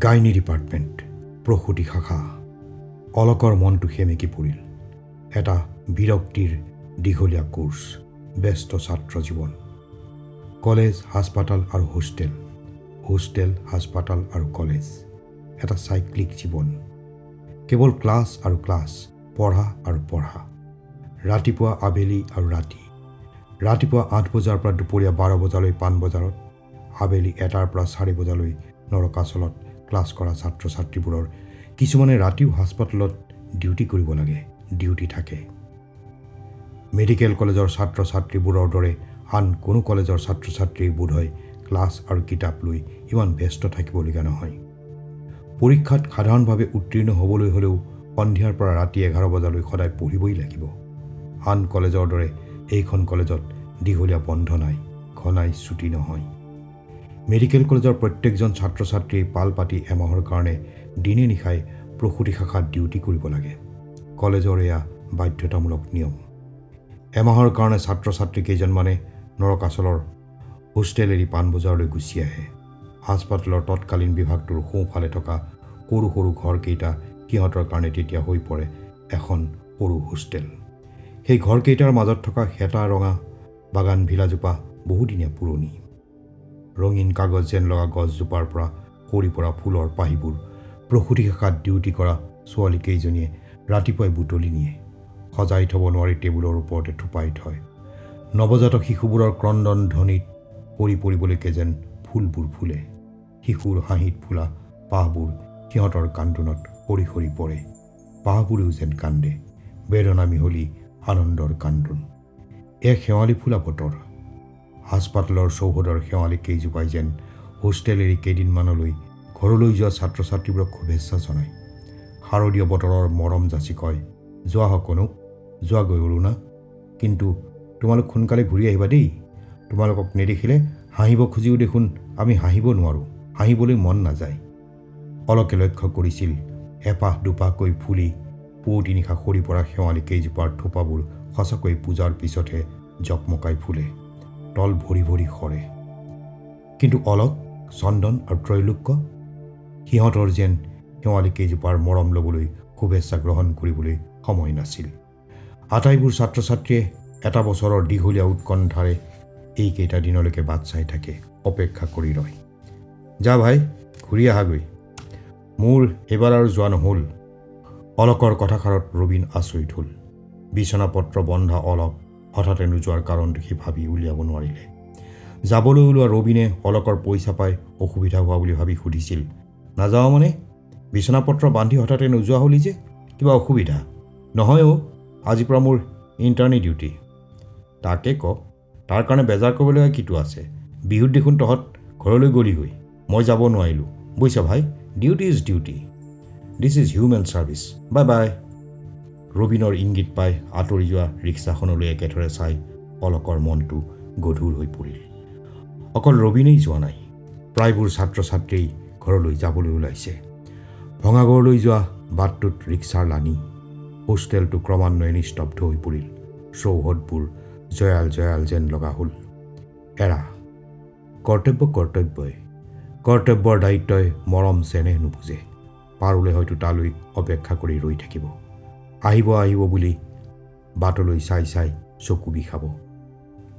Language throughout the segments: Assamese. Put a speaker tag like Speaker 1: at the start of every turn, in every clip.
Speaker 1: গাইনী ডিপাৰ্টমেণ্ট প্ৰসূতি শাখা। অলকৰ মনটো সেমেকি পৰিল। এটা বিৰক্তিৰ দীঘলীয়া কোৰ্ছ, ব্যস্ত ছাত্ৰ জীৱন। কলেজ, হাস্পাতাল আৰু হোষ্টেল, হোষ্টেল, হাস্পাতাল আৰু কলেজ। এটা চাইক্লিক জীৱন। কেৱল ক্লাছ আৰু ক্লাছ, পঢ়া আৰু পঢ়া। ৰাতিপুৱা, আবেলি আৰু ৰাতি। ৰাতিপুৱা 8 বজাৰ পৰা দুপৰীয়া 12 বজালৈ পাণবজাৰত, আবেলি 1টাৰ পৰা 4 বজালৈ নৰকাচলত ক্লাছ কৰা ছাত্ৰ ছাত্ৰীবোৰৰ কিছুমানে ৰাতিও হাস্পাতালত ডিউটি কৰিব লাগে, ডিউটি থাকে। মেডিকেল কলেজৰ ছাত্ৰ ছাত্ৰীবোৰৰ দৰে আন কোনো কলেজৰ ছাত্ৰ ছাত্ৰী বোধহয় ক্লাছ আৰু কিতাপ লৈ ইমান ব্যস্ত থাকিবলগীয়া নহয়। পৰীক্ষাত সাধাৰণভাৱে উত্তীৰ্ণ হ'বলৈ হ'লেও সন্ধিয়াৰ পৰা ৰাতি 11 বজালৈ সদায় পঢ়িবই লাগিব। আন কলেজৰ দৰে এইখন কলেজত দীঘলীয়া বন্ধ নাই, ঘনাই ছুটি নহয়। মেডিকেল কলেজৰ প্ৰত্যেকজন ছাত্ৰ ছাত্ৰীয়ে পাল পাতি এমাহৰ কাৰণে দিনে নিশাই প্ৰসূতি শাখাত ডিউটি কৰিব লাগে। কলেজৰ এয়া বাধ্যতামূলক নিয়ম। এমাহৰ কাৰণে ছাত্ৰ ছাত্ৰী কেইজনমানে নৰকাচলৰ হোষ্টেল এৰি পাণবজাৰলৈ গুচি আহে। হাস্পাতালৰ তৎকালীন বিভাগটোৰ সোঁফালে থকা সৰু সৰু ঘৰকেইটা সিহঁতৰ কাৰণে তেতিয়া হৈ পৰে এখন সৰু হোষ্টেল। সেই ঘৰকেইটাৰ মাজত থকা সেতা ৰঙা বাগান ভিলাজোপা বহুদিনীয়া পুৰণি। ৰঙীন কাগজ যেন লগা গছজোপাৰ পৰা সৰি পৰা ফুলৰ পাহিবোৰ প্ৰসূতি শাখাত ডিউটি কৰা ছোৱালী কেইজনীয়ে ৰাতিপুৱাই বুটলি নিয়ে। সজাই থ'ব নোৱাৰি টেবুলৰ ওপৰতে থোপাই থয়। নৱজাতক শিশুবোৰৰ ক্ৰন্দন ধ্বনিত সৰি পৰিবলৈকে যেন ফুলবোৰ ফুলে। শিশুৰ হাঁহিত ফুলা পাহবোৰ সিহঁতৰ কান্দোনত সৰি সৰি পৰে। পাহবোৰেও যেন কান্দে, বেদনা মিহলি আনন্দৰ কান্দোন। এক শেৱালি ফুলা বতৰ। হাস্পাতালৰ চৌহদৰ শেৱালি কেইজোপাই যেন হোষ্টেল এৰি কেইদিনমানলৈ ঘৰলৈ যোৱা ছাত্ৰ ছাত্ৰীবোৰক শুভেচ্ছা জনায়। শাৰদীয় বতৰৰ মৰম যাচি কয়, যোৱা সকলোক, যোৱা গৈ অৰুণা, কিন্তু তোমালোক সোনকালে ঘূৰি আহিবা দেই। তোমালোকক নেদেখিলে হাঁহিব খুজিও দেখোন আমি হাঁহিব নোৱাৰোঁ, হাঁহিবলৈ মন নাযায়। অলকে লক্ষ্য কৰিছিল এপাহ দুপাহকৈ ফুলি পুৱতি নিশা সৰি পৰা শেৱালি কেইজোপাৰ থোপাবোৰ সঁচাকৈ পূজাৰ পিছতহে জকমকাই ফুলে, তল ভৰি ভৰি সৰে। কিন্তু অলক, চন্দন আৰু ত্ৰৈলোক্য, সিহঁতৰ যেন শেৱালি কেইজোপাৰ মৰম ল'বলৈ, শুভেচ্ছা গ্ৰহণ কৰিবলৈ সময় নাছিল। আটাইবোৰ ছাত্ৰ ছাত্ৰীয়ে এটা বছৰৰ দীঘলীয়া উৎকণ্ঠাৰে এইকেইটা দিনলৈকে বাট চাই থাকে, অপেক্ষা কৰি ৰয়। যা ভাই, ঘূৰি আহাগৈ। মোৰ এইবাৰ আৰু যোৱা নহ'ল। অলকৰ কথাষাৰত ৰবীন আচৰিত হ'ল। বিচনাপত্ৰ বন্ধা অলক হঠাতে নোযোৱাৰ কাৰণ দেখি ভাবি উলিয়াব নোৱাৰিলে। যাবলৈ ওলোৱা ৰবীনে অলকৰ পইচা পাই অসুবিধা হোৱা বুলি ভাবি সুধিছিল, নাযাওঁ মানে? বিচনাপত্ৰ বান্ধি হঠাতে নোযোৱা হ'লি যে, কিবা অসুবিধা? নহয় অ', আজিৰ পৰা মোৰ ইণ্টাৰ্ণি ডিউটি। তাকে ক, তাৰ কাৰণে বেজাৰ কৰিবলগীয়া কিটো আছে? বিহুত দেখোন তহঁত ঘৰলৈ গ'লিগৈ, মই যাব নোৱাৰিলোঁ। বুজিছ ভাই, duty is duty, this is human service, bye bye. ৰবীনৰ ইংগিত পাই আঁতৰি যোৱা ৰিক্সাখনলৈ একেথৰে চাই অলকৰ মনটো গধুৰ হৈ পৰিল। অকল ৰবীনেই যোৱা নাই, প্ৰায়বোৰ ছাত্ৰ ছাত্ৰীয়ে ঘৰলৈ যাবলৈ ওলাইছে। ভঙাগড়লৈ যোৱা বাটটোত ৰিক্সাৰ লানি। হোষ্টেলটো ক্ৰমান্বয়ে নিস্তব্ধ হৈ পৰিল। চৌহদবোৰ জয়াল জয়াল যেন লগা হ'ল। এৰা, কৰ্তব্য কৰ্তব্যই, কৰ্তব্যৰ দায়িত্বই মৰম চেনেহ নুবুজে। পাৰুলে হয়তো তালৈ অপেক্ষা কৰি ৰৈ থাকিব। আহিব আহিব বুলি বাটলৈ চাই চাই চকু বিষাব।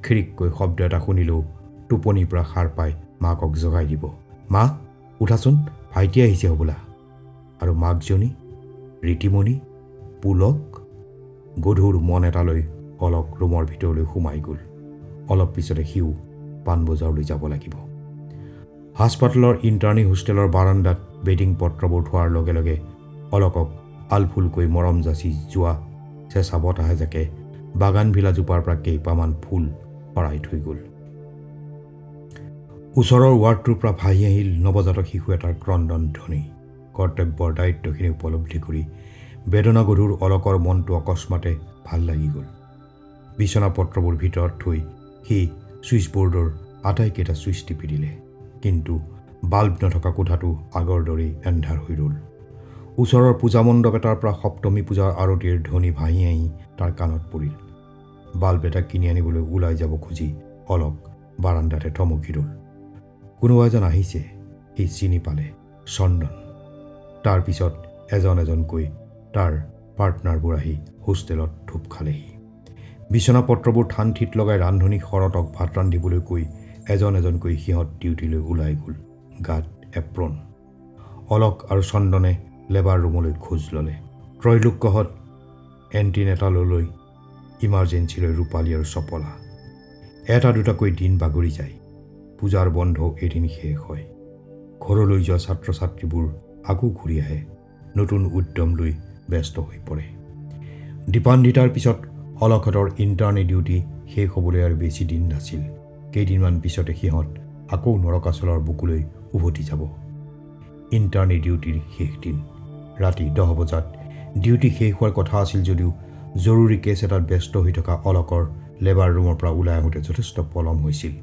Speaker 1: খিৰিককৈ শব্দ এটা শুনিলেও টোপনিৰ পৰা সাৰ পাই মাকক জগাই দিব, মা উঠাচোন, ভাইটি আহিছে হ'বলা। আৰু মাকজনী, ৰীতিমণি, পুলক। গধুৰ মন এটালৈ অলক ৰুমৰ ভিতৰলৈ সোমাই গ'ল। অলপ পিছতে সিও পাণবজাৰলৈ যাব লাগিব। হাস্পাতালৰ ইণ্টাৰ্ণি হোষ্টেলৰ বাৰাণ্ডাত বেডিং পত্ৰবোৰ থোৱাৰ লগে লগে অলকক আলফুলকৈ মৰম যাচি যোৱা চেঁচা বতাহ এজাকে বাগান ভিলাজোপাৰ পৰা কেইপামান ফুল সৰাই থৈ গ'ল। ওচৰৰ ৱাৰ্ডটোৰ পৰা ভাহি আহিল নৱজাতক শিশু এটাৰ ক্ৰন্দন ধ্বনি। কৰ্তব্যৰ দায়িত্বখিনি উপলব্ধি কৰি বেদনাগধুৰ অলকৰ মনটো অকস্মাতে ভাল লাগি গ'ল। বিচনাপত্ৰবোৰ ভিতৰত থৈ সি ছুইচবৰ্ডৰ আটাইকেইটা ছুইচ টিপি দিলে। কিন্তু বাল্ব নথকা কোঠাটো আগৰ দৰেই এন্ধাৰ হৈ ৰ'ল। ওচৰৰ পূজা মণ্ডপ এটাৰ পৰা সপ্তমী পূজাৰ আৰতিৰ ধ্বনি ভাহি আহি তাৰ কাণত পৰিল। বাল্ব এটা কিনি আনিবলৈ ওলাই যাব খুজি অলক বাৰাণ্ডাতে থমকি ৰ'ল। কোনোবা এজন আহিছে, সি চিনি পালে। চন্দন। তাৰ পিছত এজন এজনকৈ তাৰ পাৰ্টনাৰবোৰ আহি হোষ্টেলত ধূপ খালেহি। বিচনাপত্ৰবোৰ ঠান ঠিত লগাই ৰান্ধনী শৰতক ভাত ৰান্ধিবলৈ কৈ এজন এজনকৈ সিহঁত ডিউটিলৈ ওলাই গ'ল, গাত এপ্ৰন। অলক আৰু চন্দনে লেবাৰ ৰুমলৈ খোজ ল'লে। ত্ৰৈলোক্যহঁত এণ্টিনেটাললৈ, ইমাৰ্জেঞ্চিলৈ ৰূপালী আৰু চপলা। এটা দুটাকৈ দিন বাগৰি যায়। পূজাৰ বন্ধও এদিন শেষ হয়। ঘৰলৈ যোৱা ছাত্ৰ ছাত্ৰীবোৰ আকৌ ঘূৰি আহে, নতুন উদ্যম লৈ ব্যস্ত হৈ পৰে। দীপান্বিতাৰ পিছত অলকহঁতৰ ইণ্টাৰ্ণি ডিউটি শেষ হ'বলৈ আৰু বেছি দিন নাছিল। কেইদিনমান পিছতে সিহঁত আকৌ নৰকাচলৰ বুকুলৈ উভতি যাব। ইণ্টাৰ্ণি ডিউটিৰ শেষ দিন। ৰাতি 10 বজাত ডিউটি শেষ হোৱাৰ কথা আছিল যদিও জৰুৰী কেছ এটাত ব্যস্ত হৈ থকা অলকৰ লেবাৰ ৰুমৰ পৰা ওলাই আহোঁতে যথেষ্ট পলম হৈছিল।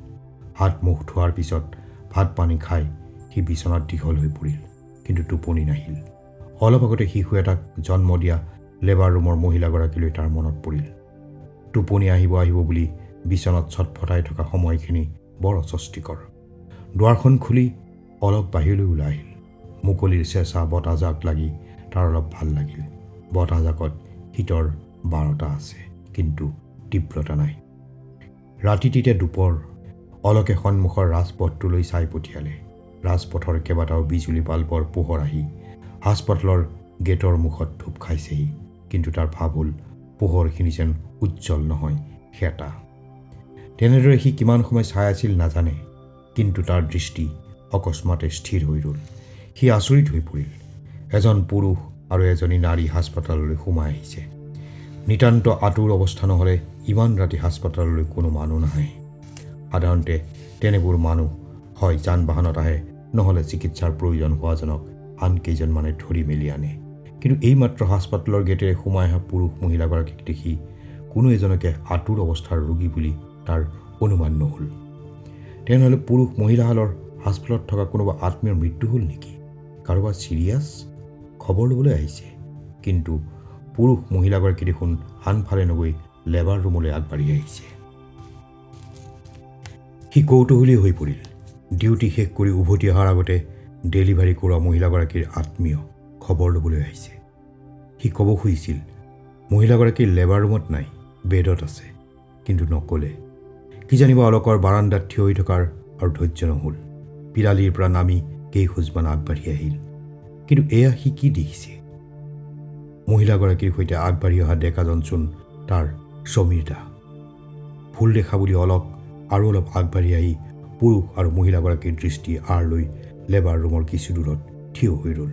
Speaker 1: হাত মুখ ধোৱাৰ পিছত ভাত পানী খাই সি বিচনাত দীঘল হৈ পৰিল, কিন্তু টোপনি নাহিল। অলপ আগতে শিশু এটাক জন্ম দিয়া লেবাৰ ৰুমৰ মহিলাগৰাকীলৈ তাৰ মনত পৰিল। টোপনি আহিব আহিব বুলি বিচনাত ছটফটাই থকা সময়খিনি বৰ অস্বস্তিকৰ। দুৱাৰখন খুলি অলক বাহিৰলৈ ওলাই আহিল। মুকলিৰ চেঁচা বতাহজাক লাগি তাৰ অলপ ভাল লাগিল। বতাহজাকত শীতৰ বাৰতা আছে, কিন্তু তীব্ৰতা নাই। ৰাতিটিতে দুপৰ। অলকে সন্মুখৰ ৰাজপথটোলৈ চাই পঠিয়ালে। ৰাজপথৰ কেইবাটাও বিজুলী বাল্বৰ পোহৰ আহি হাস্পতালৰ গেটৰ মুখত ধূপ খাইছেহি, কিন্তু তাৰ ভাৱ হ'ল পোহৰখিনি যেন উজ্জ্বল নহয়, সেতা। তেনেদৰে সি কিমান সময় চাই আছিল নাজানে, কিন্তু তাৰ দৃষ্টি অকস্মাতে স্থিৰ হৈ ৰ'ল। সি আচৰিত হৈ পৰিল। এজন পুৰুষ আৰু এজনী নাৰী হাস্পতাললৈ সোমাই আহিছে। নিতান্ত আতুৰ অৱস্থা নহ'লে ইমান ৰাতি হাস্পতাললৈ কোনো মানুহ নাহে। সাধাৰণতে তেনেবোৰ মানুহ হয় যান বাহনত আহে, নহ'লে চিকিৎসাৰ প্ৰয়োজন হোৱাজনক আন কেইজনমানে ধৰি মেলি আনে। কিন্তু এইমাত্ৰ হাস্পতালৰ গেটেৰে সোমাই অহা পুৰুষ মহিলাগৰাকীক দেখি কোনো এজনকে আতুৰ অৱস্থাৰ ৰোগী বুলি তাৰ অনুমান নহ'ল। তেনেহ'লে পুৰুষ মহিলাহালৰ হাস্পতালত থকা কোনোবা আত্মীয়ৰ মৃত্যু হ'ল নেকি? কাৰোবাৰ চিৰিয়াছ? খবৰ ল'বলৈ আহিছে। কিন্তু পুৰুষ মহিলাগৰাকী দেখোন আনফালে নগৈ লেবাৰ ৰুমলৈ আগবাঢ়ি আহিছে। সি কৌতূহলী হৈ পৰিল। ডিউটি শেষ কৰি উভতি অহাৰ আগতে ডেলিভাৰী কৰোৱা মহিলাগৰাকীৰ আত্মীয় খবৰ ল'বলৈ আহিছে। সি ক'ব খুজিছিল মহিলাগৰাকীৰ লেবাৰ ৰুমত নাই, বেডত আছে, কিন্তু নক'লে। কি জানিবা অলকৰ বাৰান্দাত থিয় হৈ থকাৰ আৰু ধৈৰ্য নহ'ল। পিৰালিৰ পৰা নামি কেইখোজমান আগবাঢ়ি আহিল। কিন্তু এয়া সি কি দেখিছে? মহিলাগৰাকীৰ সৈতে আগবাঢ়ি অহা ডেকাজনচোন তাৰ সমীৰ দা। ভুল দেখা বুলি অলক আৰু অলপ আগবাঢ়ি আহি পুৰুষ আৰু মহিলাগৰাকীৰ দৃষ্টি আঁৰ লৈ লেবাৰ ৰুমৰ কিছু দূৰত থিয় হৈ ৰ'ল।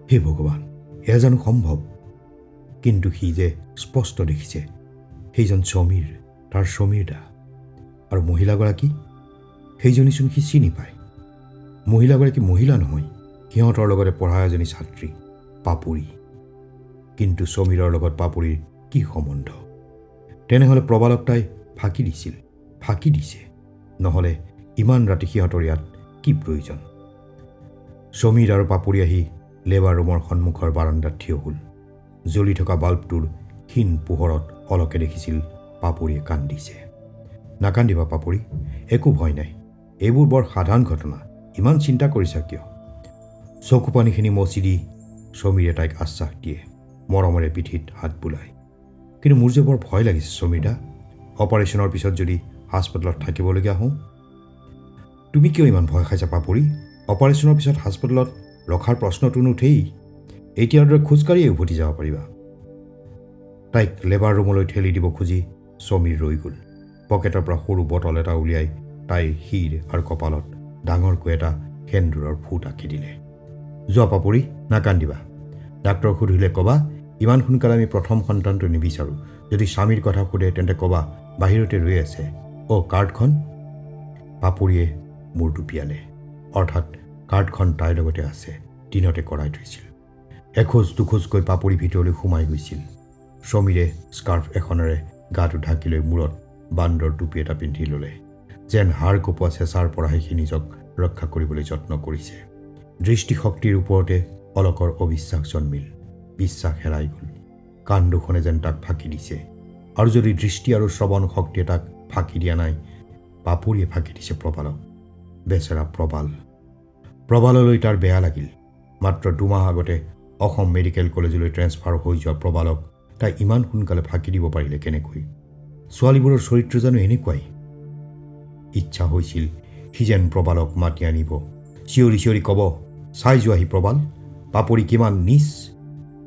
Speaker 1: হে ভগৱান, এয়া জানো সম্ভৱ? কিন্তু সি যে স্পষ্ট দেখিছে সেইজন সমীৰ, তাৰ সমীৰ দা। আৰু মহিলাগৰাকী, সেইজনীচোন সি চিনি পায়। মহিলাগৰাকী মহিলা নহয়, সিহঁতৰ লগতে পঢ়া এজনী ছাত্ৰী, পাপৰি। কিন্তু সমীৰৰ লগত পাপৰিৰ কি সম্বন্ধ? তেনেহ'লে প্ৰবালক তাই ফাঁকি দিছিল, ফাঁকি দিছে। নহ'লে ইমান ৰাতি সিহঁতৰ ইয়াত কি প্ৰয়োজন? সমীৰ আৰু পাপৰি আহি লেবাৰ ৰুমৰ সন্মুখৰ বাৰান্দাত থিয় হ'ল। জ্বলি থকা বাল্বটোৰ ক্ষীণ পোহৰত অলকে দেখিছিল পাপৰিয়ে কান্দিছে। নাকান্দিবা পাপৰি, একো ভয় নাই। এইবোৰ বৰ সাধাৰণ ঘটনা, ইমান চিন্তা কৰিছা কিয়? চকুপানীখিনি মচি দি সমীৰে তাইক আশ্বাস দিয়ে, মৰমেৰে পিঠিত হাত বুলায়। কিন্তু মোৰ যে বৰ ভয় লাগিছে সমীৰ দা। অপাৰেশ্যনৰ পিছত যদি হাস্পতালত থাকিবলগীয়া হওঁ? তুমি কিয় ইমান ভয় খাইছা পাপৰি? অপাৰেশ্যনৰ পিছত হাস্পতালত ৰখাৰ প্ৰশ্নটো নুঠেই। এতিয়াৰ দৰে খোজকাঢ়িয়ে উভতি যাব পাৰিবা। তাইক লেবাৰ ৰুমলৈ ঠেলি দিব খুজি সমীৰ ৰৈ গ'ল। পকেটৰ পৰা সৰু বটল এটা উলিয়াই তাইৰ শিৰ আৰু কপালত ডাঙৰকৈ এটা সেন্দুৰৰ ফুট আঁকি দিলে। যোৱা পাপৰি, নাকান্দিবা। ডাক্তৰক সুধিলে ক'বা ইমান সোনকালে আমি প্ৰথম সন্তানটো নিবিচাৰোঁ। যদি স্বামীৰ কথা সোধে তেন্তে ক'বা বাহিৰতে ৰৈ আছে। অ' কাৰ্ডখন? পাপৰিয়ে মূৰ টুপিয়ালে। অৰ্থাৎ কাৰ্ডখন তাইৰ লগতে আছে, দিনতে কৰাই থৈছিল। এখোজ দুখোজকৈ পাপৰি ভিতৰলৈ সোমাই গৈছিল। সমীৰে স্কাৰ্ফ এখনেৰে গাটো ঢাকি লৈ মূৰত বান্দৰ টুপি এটা পিন্ধি ল'লে, যেন হাড় কপোৱা চেঁচাৰ পৰাহে সি নিজক ৰক্ষা কৰিবলৈ যত্ন কৰিছে। দৃষ্টিশক্তিৰ ওপৰতে অলকৰ অবিশ্বাস জন্মিল। বিশ্বাস হেৰাই গ'ল। কাণ দুখনে যেন তাক ফাঁকি দিছে। আৰু যদি দৃষ্টি আৰু শ্ৰৱণ শক্তিয়ে তাক ফাঁকি দিয়া নাই, পাপৰিয়ে ফাঁকি দিছে প্ৰবালক। বেচেৰা প্ৰবাল। প্ৰবাললৈ তাৰ বেয়া লাগিল। মাত্ৰ 2 মাহ আগতে অসম মেডিকেল কলেজলৈ ট্ৰেন্সফাৰ হৈ যোৱা প্ৰবালক তাই ইমান সোনকালে ফাঁকি দিব পাৰিলে কেনেকৈ? ছোৱালীবোৰৰ চৰিত্ৰ জানো এনেকুৱাই? ইচ্ছা হৈছিল সি যেন প্ৰবালক মাতি আনিব, চিঞৰি চিঞৰি ক'ব, চাই যোৱাহি প্ৰবাল, পাপৰি কিমান নীচ।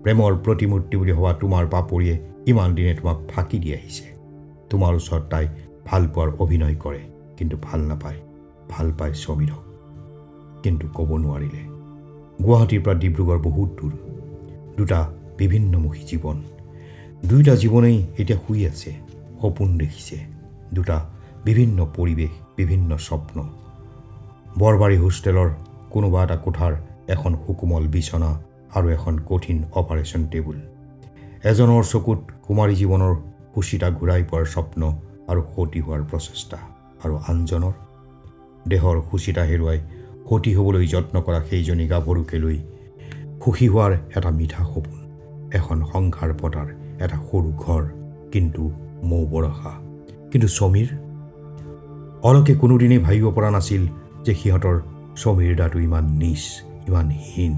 Speaker 1: প্ৰেমৰ প্ৰতিমূৰ্তি বুলি ভবা তোমাৰ পাপৰিয়ে ইমান দিনে তোমাক ফাঁকি দি আহিছে। তোমাৰ ওচৰত তাই ভাল পোৱাৰ অভিনয় কৰে, কিন্তু ভাল নাপায়, ভাল পায় সমীৰক। কিন্তু ক'ব নোৱাৰিলে। গুৱাহাটীৰ পৰা ডিব্ৰুগড় বহুত দূৰ, দুটা বিভিন্নমুখী জীৱন। দুয়োটা জীৱনেই এতিয়া শুই আছে, সপোন দেখিছে। দুটা বিভিন্ন পৰিৱেশ, বিভিন্ন স্বপ্ন। বৰবাৰী হোষ্টেলৰ কোনোবা এটা কোঠাৰ এখন সুকোমল বিচনা আৰু এখন কঠিন অপাৰেশ্যন টেবুল। এজনৰ চকুত কুমাৰী জীৱনৰ সুচিতা ঘূৰাই পোৱাৰ স্বপ্ন আৰু সতী হোৱাৰ প্ৰচেষ্টা, আৰু আনজনৰ দেহৰ সুচিতা হেৰুৱাই সতী হ'বলৈ যত্ন কৰা সেইজনী গাভৰুকে লৈ সুখী হোৱাৰ এটা মিঠা সপোন, এখন সংসাৰ পতাৰ এটা সৰু ঘৰ, কিন্তু মৌ বৰষা। কিন্তু সমীৰ? অলকে কোনোদিনেই ভাবিব পৰা নাছিল যে সিহঁতৰ সমীৰ দাটো ইমান নীচ, ইমান হীন।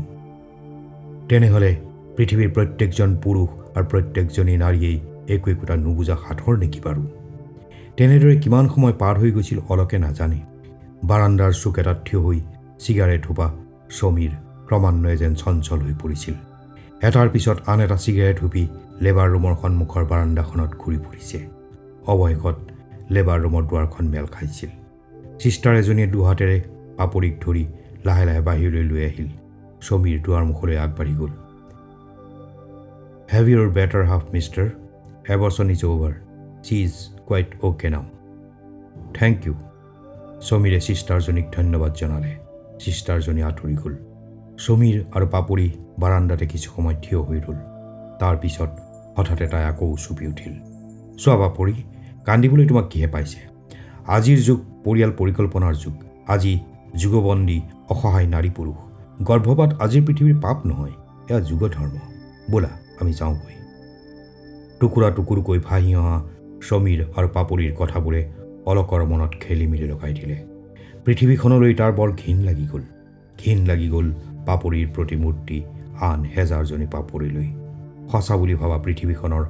Speaker 1: তেনেহ'লে পৃথিৱীৰ প্ৰত্যেকজন পুৰুষ আৰু প্ৰত্যেকজনী নাৰীয়েই একো একোটা নুবুজা সাঁথৰ নেকি বাৰু? তেনেদৰে কিমান সময় পাৰ হৈ গৈছিল অলকে নাজানে। বাৰাণ্ডাৰ চুক এটাত থিয় হৈ চিগাৰেট সোপা সমীৰ ক্ৰমান্বয়ে যেন চঞ্চল হৈ পৰিছিল। এটাৰ পিছত আন এটা চিগাৰেট হুপি লেবাৰ ৰুমৰ সন্মুখৰ বাৰাণ্ডাখনত ঘূৰি ফুৰিছে। অৱশেষত লেবাৰ ৰুমৰ দুৱাৰখন মেল খাইছিল। চিষ্টাৰ এজনীয়ে দুহাতেৰে পাপৰিক ধৰি লাহে লাহে বাহিৰলৈ লৈ আহিল। সমীৰ দুৱাৰমুখলৈ আগবাঢ়ি গ'ল। Have your better half mister, abortion is over, she is quite okay now. Thank you. সমীৰে চিষ্টাৰজনীক ধন্যবাদ জনালে। চিষ্টাৰজনী আঁতৰি গ'ল। সমীৰ আৰু পাপৰি বাৰাণ্ডাতে কিছু সময় থিয় হৈ ৰ'ল। তাৰ পিছত হঠাতে তাই আকৌ চুপি উঠিল। চোৱা পাপৰি, কান্দিবলৈ তোমাক কিহে পাইছে? আজিৰ যুগ পৰিয়াল পৰিকল্পনাৰ যুগ। আজি যুগবন্দী অসহায় নাৰী পুৰুষ। গৰ্ভপাত আজিৰ পৃথিৱীৰ পাপ নহয়, এয়া যুগধৰ্ম। ব'লা আমি যাওঁগৈ। টুকুৰা টুকুৰকৈ ভাহি অহা সমীৰ আৰু পাপৰিৰ কথাবোৰে অলকৰ মনত খেলি মেলি লগাই দিলে। পৃথিৱীখনলৈ তাৰ বৰ ঘিণ লাগি গ'ল। ঘিণ লাগি গ'ল পাপৰিৰ প্ৰতিমূৰ্তি আন হেজাৰজনী পাপৰিলৈ। সঁচা বুলি ভবা পৃথিৱীখনৰ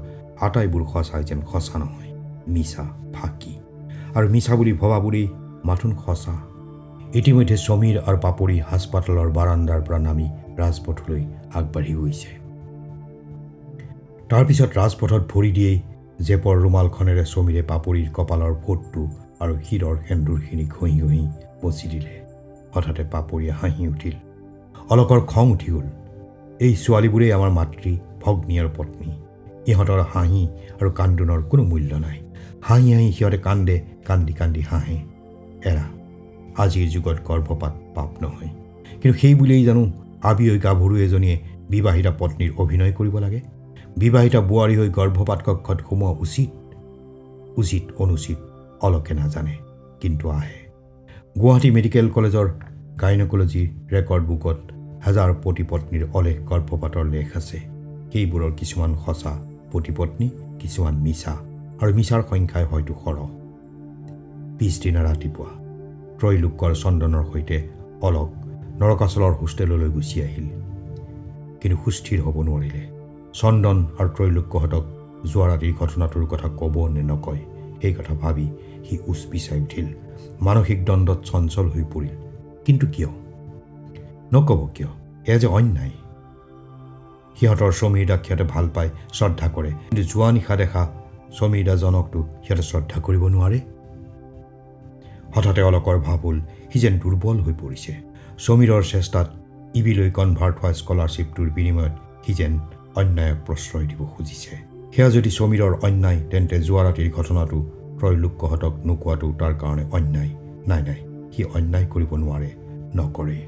Speaker 1: আটাইবোৰ সঁচাই যেন সঁচা নহয়, মিছা, ফাঁকি। আৰু মিছা বুলি ভবাবোৰেই মাথোন সঁচা। ইতিমধ্যে সমীৰ আৰু পাপৰি হাস্পাতালৰ বাৰাণ্ডাৰ পৰা নামি ৰাজপথলৈ আগবাঢ়ি গৈছে। তাৰপিছত ৰাজপথত ভৰি দিয়েই জেপৰ ৰুমালখনেৰে সমীৰে পাপৰিৰ কপালৰ ফোঁটটো আৰু শিৰৰ সেন্দুৰখিনি ঘঁহি ঘঁহি মচি দিলে। হঠাতে পাপৰিয়ে হাঁহি উঠিল। অলকৰ খং উঠি গ'ল। এই ছোৱালীবোৰেই আমাৰ মাতৃ, ভগ্নী আৰু পত্নী। ইহঁতৰ হাঁহি আৰু কান্দোনৰ কোনো মূল্য নাই। হাঁহি হাঁহি সিহঁতে কান্দে, কান্দি কান্দি হাঁহে। এৰা, আজিৰ যুগত গৰ্ভপাত পাপ নহয়। কিন্তু সেই বুলিয়েই জানো আবিঐ গাভৰু এজনীয়ে বিবাহিতা পত্নীৰ অভিনয় কৰিব লাগে? বিবাহিতা বোৱাৰী হৈ গৰ্ভপাত কক্ষত সোমোৱা উচিত? উচিত অনুচিত অলকে নাজানে, কিন্তু আহে। গুৱাহাটী মেডিকেল কলেজৰ গাইনকলজি ৰেকৰ্ড বুকত হাজাৰ পতি পত্নীৰ অলেখ গৰ্ভপাতৰ লেখ আছে। সেইবোৰৰ কিছুমান সঁচা পতি-পত্নী, কিছুমান মিছা, আৰু মিছাৰ সংখ্যাই হয়তো সৰহ। পিছদিনা ৰাতিপুৱা ত্ৰৈলোক্যৰ চন্দনৰ সৈতে অলক নৰকাচলৰ হোষ্টেললৈ গুচি আহিল। কিন্তু সুস্থিৰ হ'ব নোৱাৰিলে। চন্দন আৰু ত্ৰৈলোক্যহঁতক যোৱা ৰাতিৰ ঘটনাটোৰ কথা ক'ব নে নকয়, সেই কথা ভাবি সি উচ পিচাই উঠিল। মানসিক দ্বন্দ্বত চঞ্চল হৈ পৰিল। কিন্তু কিয় নক'ব? কিয়? এয়া যে অন্যায়। সিহঁতৰ সমীৰ দাক সিহঁতে ভাল পায়, শ্ৰদ্ধা কৰে, কিন্তু যোৱা নিশা দেখা সমীৰ দাজনকতো সিহঁতে শ্ৰদ্ধা কৰিব নোৱাৰে। হঠাতে অলকৰ ভাৱ হ'ল সি যেন দুৰ্বল হৈ পৰিছে। সমীৰৰ চেষ্টাত ইবিলৈ কনভাৰ্ট হোৱা স্কলাৰশ্বিপটোৰ বিনিময়ত সি যেন অন্যায়ক প্ৰশ্ৰয় দিব খুজিছে। সেয়া যদি সমীৰৰ অন্যায়, তেন্তে যোৱা ৰাতিৰ ঘটনাটো ত্ৰৈলোক্যহঁতক নোকোৱাটো তাৰ কাৰণে অন্যায়। নাই নাই, সি অন্যায় কৰিব নোৱাৰে, নকৰে।